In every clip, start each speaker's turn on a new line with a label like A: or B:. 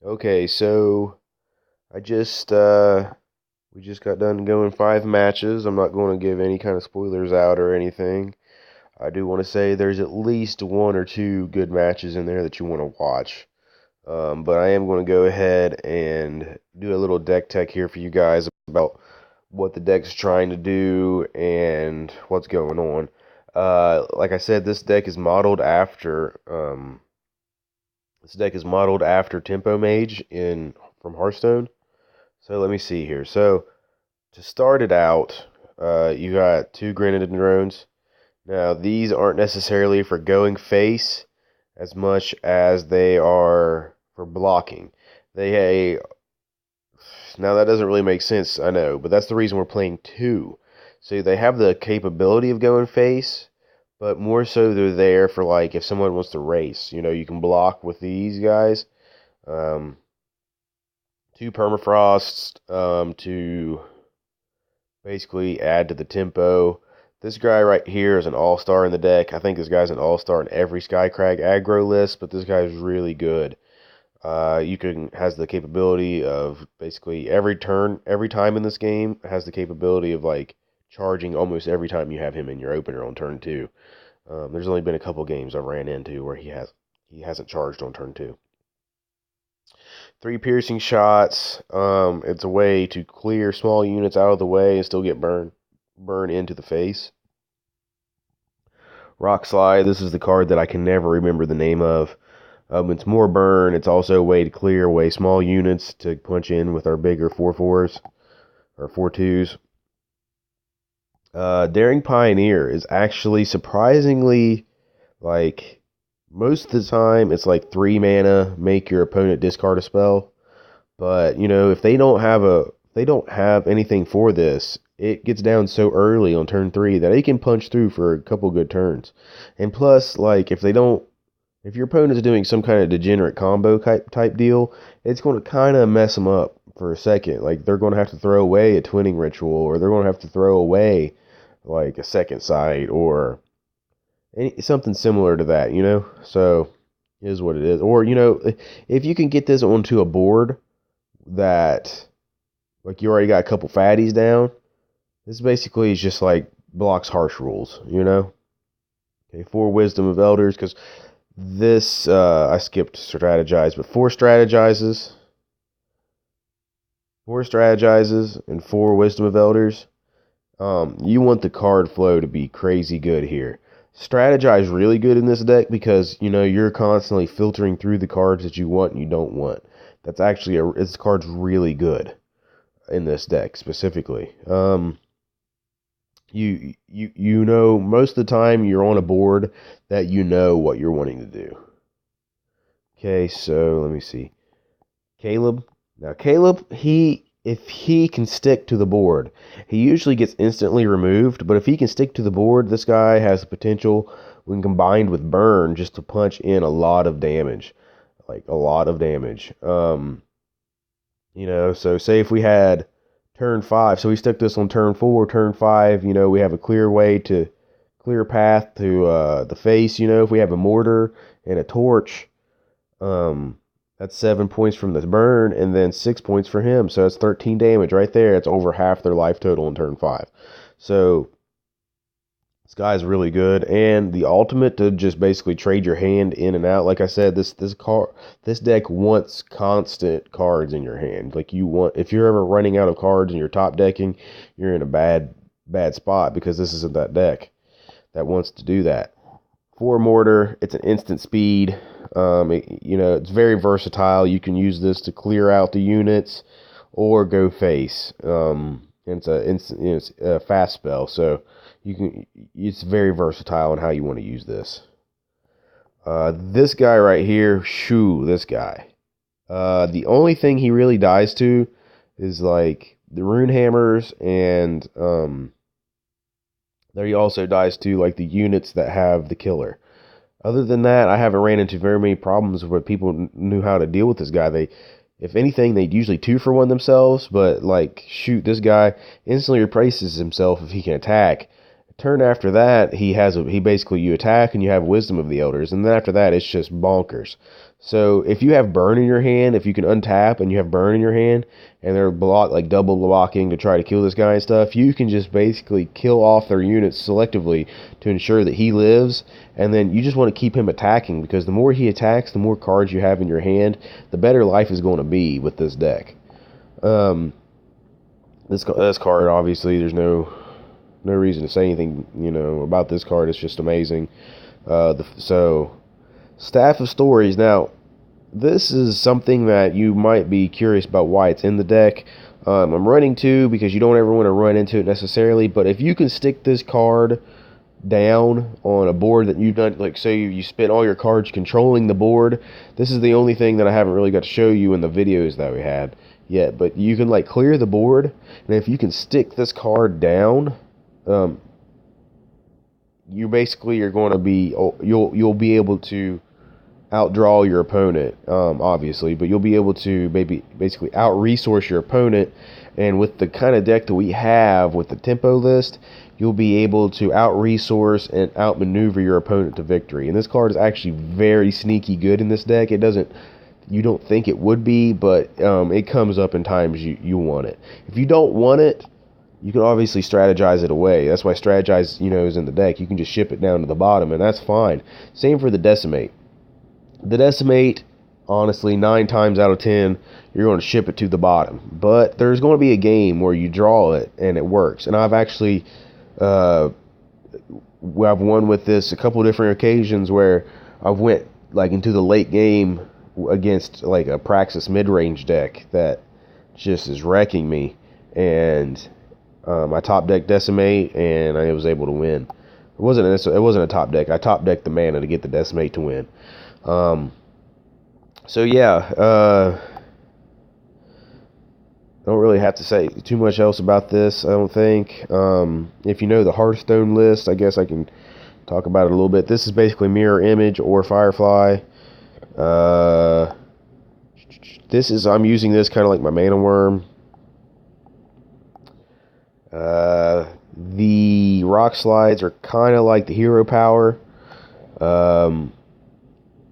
A: Okay, so I just we just got done going 5 matches. I'm not going to give any kind of spoilers out or anything. I do want to say there's at least one or two good matches in there that you want to watch. But I am going to go ahead and do a little deck tech here for you guys about what the deck's trying to do and what's going on. Like I said, this deck is modeled after Tempo Mage in from Hearthstone. So let me see here. So to start it out, you got two Granite Drones. Now these aren't necessarily for going face as much as they are for blocking. They Now that doesn't really make sense, I know, but that's the reason we're playing two. So they have the capability of going face, but more so they're there for like if someone wants to race. You can block with these guys. Um, Two permafrosts to basically add to the tempo. This guy right here is an all-star in the deck. I think this guy's an all-star in every Skycrag aggro list, but this guy's really good. You can has the capability of basically every turn, every time in this game has the capability of like charging almost every time you have him in your opener on turn two. There's only been a couple games I've ran into where he hasn't charged on turn two. Three piercing shots. It's a way to clear small units out of the way and still get burn into the face. Rock Slide. This is the card that I can never remember the name of. It's more burn. It's also a way to clear away small units to punch in with our bigger 4/4s or 4/2s. Daring Pioneer is actually surprisingly like most of the time it's like 3 mana, make your opponent discard a spell. But if they don't have anything for this, it gets down so early on turn three that they can punch through for a couple good turns. And plus, like if your opponent is doing some kind of degenerate combo type deal, it's going to kind of mess them up for a second. Like they're going to have to throw away a twinning ritual, or they're going to have to throw away like a second sight, or something similar to that. So it is what it is. Or if you can get this onto a board that like you already got a couple fatties down, this basically is just like blocks harsh rules. Okay, 4 Wisdom of Elders, because this I skipped strategize, but four strategizes, and 4 Wisdom of Elders. You want the card flow to be crazy good here. Strategize really good in this deck because you're constantly filtering through the cards that you want and you don't want. That's actually this card's really good in this deck specifically. Most of the time you're on a board that you know what you're wanting to do. Okay, so let me see. Caleb. Now Caleb, if he can stick to the board, he usually gets instantly removed, but if he can stick to the board, this guy has the potential when combined with burn just to punch in a lot of damage. Like a lot of damage. So say if we had turn 5, so we stuck this on turn 4, turn 5, we have a clear path to the face. If we have a mortar and a torch, that's 7 points from the burn and then 6 points for him. So it's 13 damage right there. It's over half their life total in turn 5. So this guy's really good. And the ultimate to just basically trade your hand in and out. Like I said, this deck wants constant cards in your hand. Like if you're ever running out of cards and you're top decking, you're in a bad spot because this isn't that deck that wants to do that. 4 Mortar, it's an instant speed. It's very versatile. You can use this to clear out the units or go face. It's a fast spell, so it's very versatile in how you want to use this. This guy right here, this guy. The only thing he really dies to is like the rune hammers, and there he also dies to like the units that have the killer. Other than that, I haven't ran into very many problems where people knew how to deal with this guy. If anything, they'd usually 2-for-1 themselves, but like, this guy instantly replaces himself if he can attack. Turn after that, he basically, you attack and you have Wisdom of the Elders, and then after that, it's just bonkers. So if you have burn in your hand, if you can untap and you have burn in your hand, and they're double blocking to try to kill this guy and stuff, you can just basically kill off their units selectively to ensure that he lives, and then you just want to keep him attacking, because the more he attacks, the more cards you have in your hand, the better life is going to be with this deck. This card, obviously, there's no reason to say anything, about this card. It's just amazing. So, Staff of Stories. Now, this is something that you might be curious about why it's in the deck. I'm running 2 because you don't ever want to run into it necessarily, but if you can stick this card down on a board that you've done, like say you spent all your cards controlling the board, this is the only thing that I haven't really got to show you in the videos that we had yet, but you can like clear the board, and if you can stick this card down, you basically are going to be, you'll be able to outdraw your opponent, obviously, but you'll be able to basically out-resource your opponent, and with the kind of deck that we have with the tempo list, you'll be able to out-resource and outmaneuver your opponent to victory. And this card is actually very sneaky good in this deck. You don't think it would be, but it comes up in times you want it. If you don't want it, you can obviously strategize it away. That's why strategize, is in the deck. You can just ship it down to the bottom, and that's fine. Same for the Decimate. The Decimate, honestly, 9 times out of 10, you're going to ship it to the bottom. But there's going to be a game where you draw it and it works. And I've actually, I've won with this a couple different occasions where I've went like into the late game against like a Praxis mid-range deck that just is wrecking me. And I top decked Decimate and I was able to win. It wasn't a top deck. I top decked the mana to get the Decimate to win. So yeah, don't really have to say too much else about this, I don't think. If you know the Hearthstone list, I guess I can talk about it a little bit. This is basically Mirror Image or Firefly. I'm using this kind of like my Mana Worm. The Rock Slides are kind of like the Hero Power.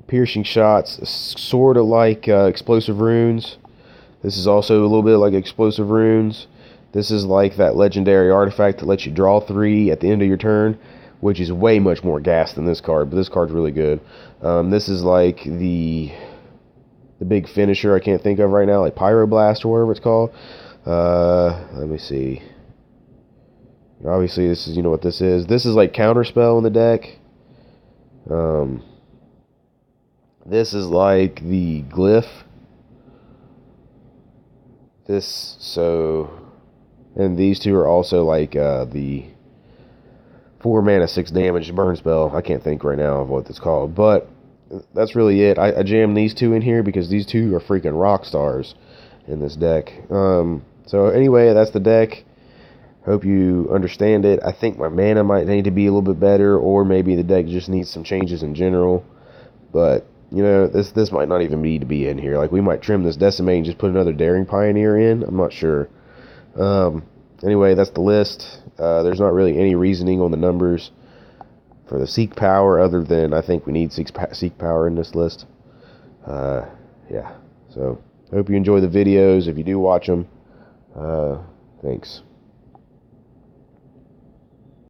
A: Piercing Shots, sort of like Explosive Runes. This is also a little bit like Explosive Runes. This is like that legendary artifact that lets you draw 3 at the end of your turn, which is way much more gas than this card, but this card's really good. This is like the big finisher I can't think of right now, like Pyroblast or whatever it's called. Let me see. Obviously, this is, what this is. This is like Counterspell in the deck. This is like the Glyph. And these two are also like the 4 mana 6 damage burn spell. I can't think right now of what it's called, but that's really it. I jammed these 2 in here because these 2 are freaking rock stars in this deck. So anyway, that's the deck. Hope you understand it. I think my mana might need to be a little bit better, or maybe the deck just needs some changes in general. But this might not even need to be in here. Like, we might trim this Decimate and just put another Daring Pioneer in. I'm not sure. Anyway, that's the list. There's not really any reasoning on the numbers for the Seek Power, other than I think we need Seek Power in this list. Yeah. So, hope you enjoy the videos. If you do watch them, thanks.